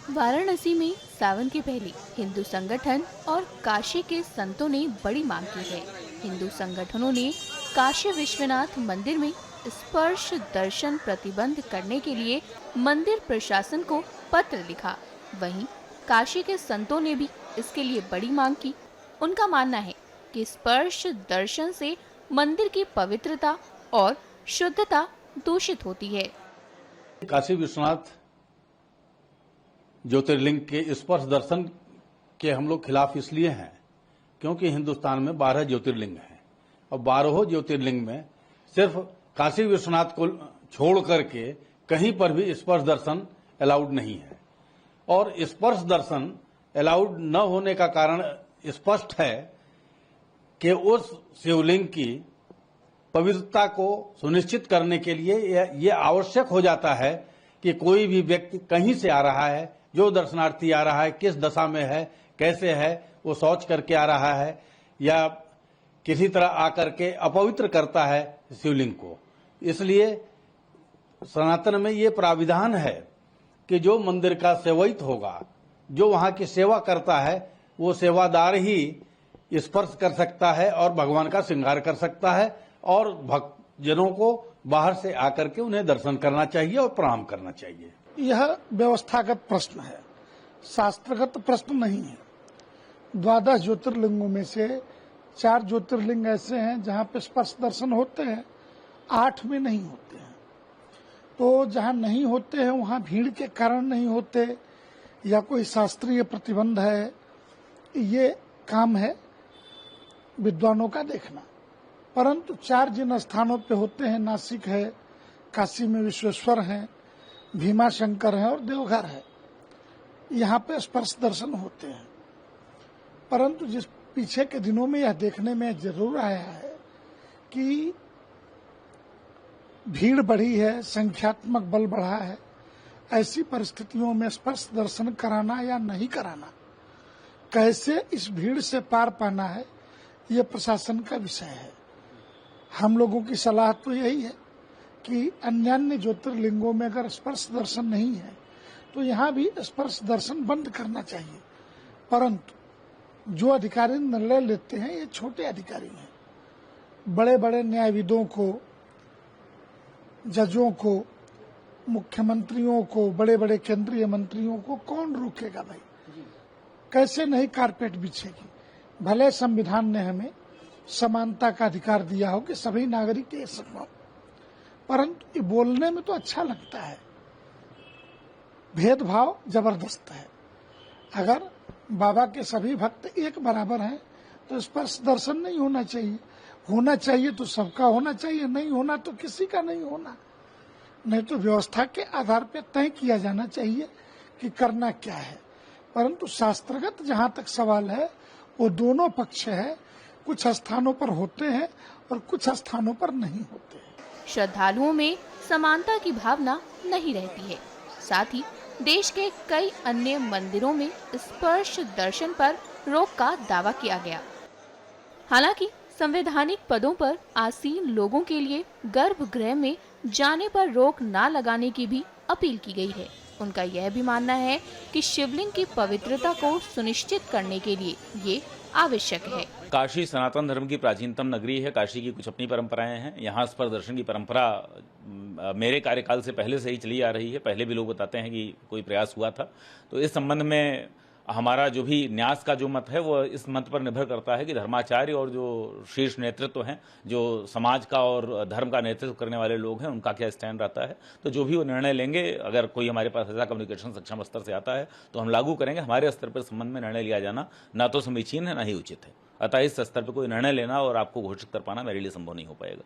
वाराणसी में सावन के पहले हिंदू संगठन और काशी के संतों ने बड़ी मांग की है। हिंदू संगठनों ने काशी विश्वनाथ मंदिर में स्पर्श दर्शन प्रतिबंध करने के लिए मंदिर प्रशासन को पत्र लिखा। वहीं काशी के संतों ने भी इसके लिए बड़ी मांग की। उनका मानना है कि स्पर्श दर्शन से मंदिर की पवित्रता और शुद्धता दूषित होती है। काशी विश्वनाथ ज्योतिर्लिंग के स्पर्श दर्शन के हम लोग खिलाफ इसलिए हैं क्योंकि हिंदुस्तान में 12 ज्योतिर्लिंग हैं और 12 ज्योतिर्लिंग में सिर्फ काशी विश्वनाथ को छोड़ करके कहीं पर भी स्पर्श दर्शन अलाउड नहीं है। और स्पर्श दर्शन अलाउड न होने का कारण स्पष्ट है कि उस शिवलिंग की पवित्रता को सुनिश्चित करने के लिए यह आवश्यक हो जाता है कि कोई भी व्यक्ति कहीं से आ रहा है, जो दर्शनार्थी आ रहा है, किस दशा में है, कैसे है, वो शौच करके आ रहा है या किसी तरह आकर के अपवित्र करता है शिवलिंग को। इसलिए सनातन में ये प्राविधान है कि जो मंदिर का सेवैत होगा, जो वहां की सेवा करता है, वो सेवादार ही स्पर्श कर सकता है और भगवान का श्रृंगार कर सकता है और भक्तजनों को बाहर से आकर के उन्हें दर्शन करना चाहिए और प्रणाम करना चाहिए। यह व्यवस्थागत प्रश्न है, शास्त्रगत प्रश्न नहीं है। 12 ज्योतिर्लिंगों में से 4 ज्योतिर्लिंग ऐसे हैं जहां पे स्पर्श दर्शन होते हैं, 8 में नहीं होते हैं। तो जहां नहीं होते हैं वहां भीड़ के कारण नहीं होते या कोई शास्त्रीय प्रतिबंध है, ये काम है विद्वानों का देखना। परंतु 4 जिन स्थानों पे होते हैं, नासिक है, काशी में विश्वेश्वर है, भीमा शंकर है और देवघर है, यहाँ पे स्पर्श दर्शन होते हैं। परंतु जिस पीछे के दिनों में यह देखने में जरूर आया है कि भीड़ बढ़ी है, संख्यात्मक बल बढ़ा है, ऐसी परिस्थितियों में स्पर्श दर्शन कराना या नहीं कराना, कैसे इस भीड़ से पार पाना है, ये प्रशासन का विषय है। हम लोगों की सलाह तो यही है कि अन्य ज्योतिर्लिंगों में अगर स्पर्श दर्शन नहीं है तो यहाँ भी स्पर्श दर्शन बंद करना चाहिए। परंतु जो अधिकारी निर्णय लेते हैं ये छोटे अधिकारी हैं। बड़े बड़े न्यायविदों को, जजों को, मुख्यमंत्रियों को, बड़े बड़े केंद्रीय मंत्रियों को कौन रोकेगा भाई? कैसे नहीं कारपेट बिछेगी? भले संविधान ने हमें समानता का अधिकार दिया हो कि सभी नागरिक ये समान, परंतु ये बोलने में तो अच्छा लगता है, भेदभाव जबरदस्त है। अगर बाबा के सभी भक्त एक बराबर हैं तो स्पर्श दर्शन नहीं होना चाहिए। होना चाहिए तो सबका होना चाहिए, नहीं होना तो किसी का नहीं होना। नहीं तो व्यवस्था के आधार पर तय किया जाना चाहिए कि करना क्या है। परंतु शास्त्रगत जहां तक सवाल है वो दोनों पक्ष है, कुछ स्थानों पर होते हैं और कुछ स्थानों पर नहीं होते हैं। श्रद्धालुओं में समानता की भावना नहीं रहती है। साथ ही देश के कई अन्य मंदिरों में स्पर्श दर्शन पर रोक का दावा किया गया। हालांकि संवैधानिक पदों पर आसीन लोगों के लिए गर्भगृह में जाने पर रोक न लगाने की भी अपील की गई है। उनका यह भी मानना है कि शिवलिंग की पवित्रता को सुनिश्चित करने के लिए ये आवश्यक है। काशी सनातन धर्म की प्राचीनतम नगरी है। काशी की कुछ अपनी परंपराएं हैं। यहाँ स्पर्श दर्शन की परंपरा मेरे कार्यकाल से पहले से ही चली आ रही है। पहले भी लोग बताते हैं कि कोई प्रयास हुआ था। तो इस संबंध में हमारा जो भी न्यास का जो मत है वो इस मत पर निर्भर करता है कि धर्माचार्य और जो शीर्ष नेतृत्व हैं, जो समाज का और धर्म का नेतृत्व करने वाले लोग हैं, उनका क्या स्टैंड रहता है। तो जो भी वो निर्णय लेंगे, अगर कोई हमारे पास ऐसा कम्युनिकेशन सक्षम स्तर से आता है तो हम लागू करेंगे। हमारे स्तर पर संबंध में निर्णय लिया जाना ना तो समीचीन है ना ही उचित है। अतः इस स्तर पर कोई निर्णय लेना और आपको घोषित कर पाना मेरे लिए संभव नहीं हो पाएगा।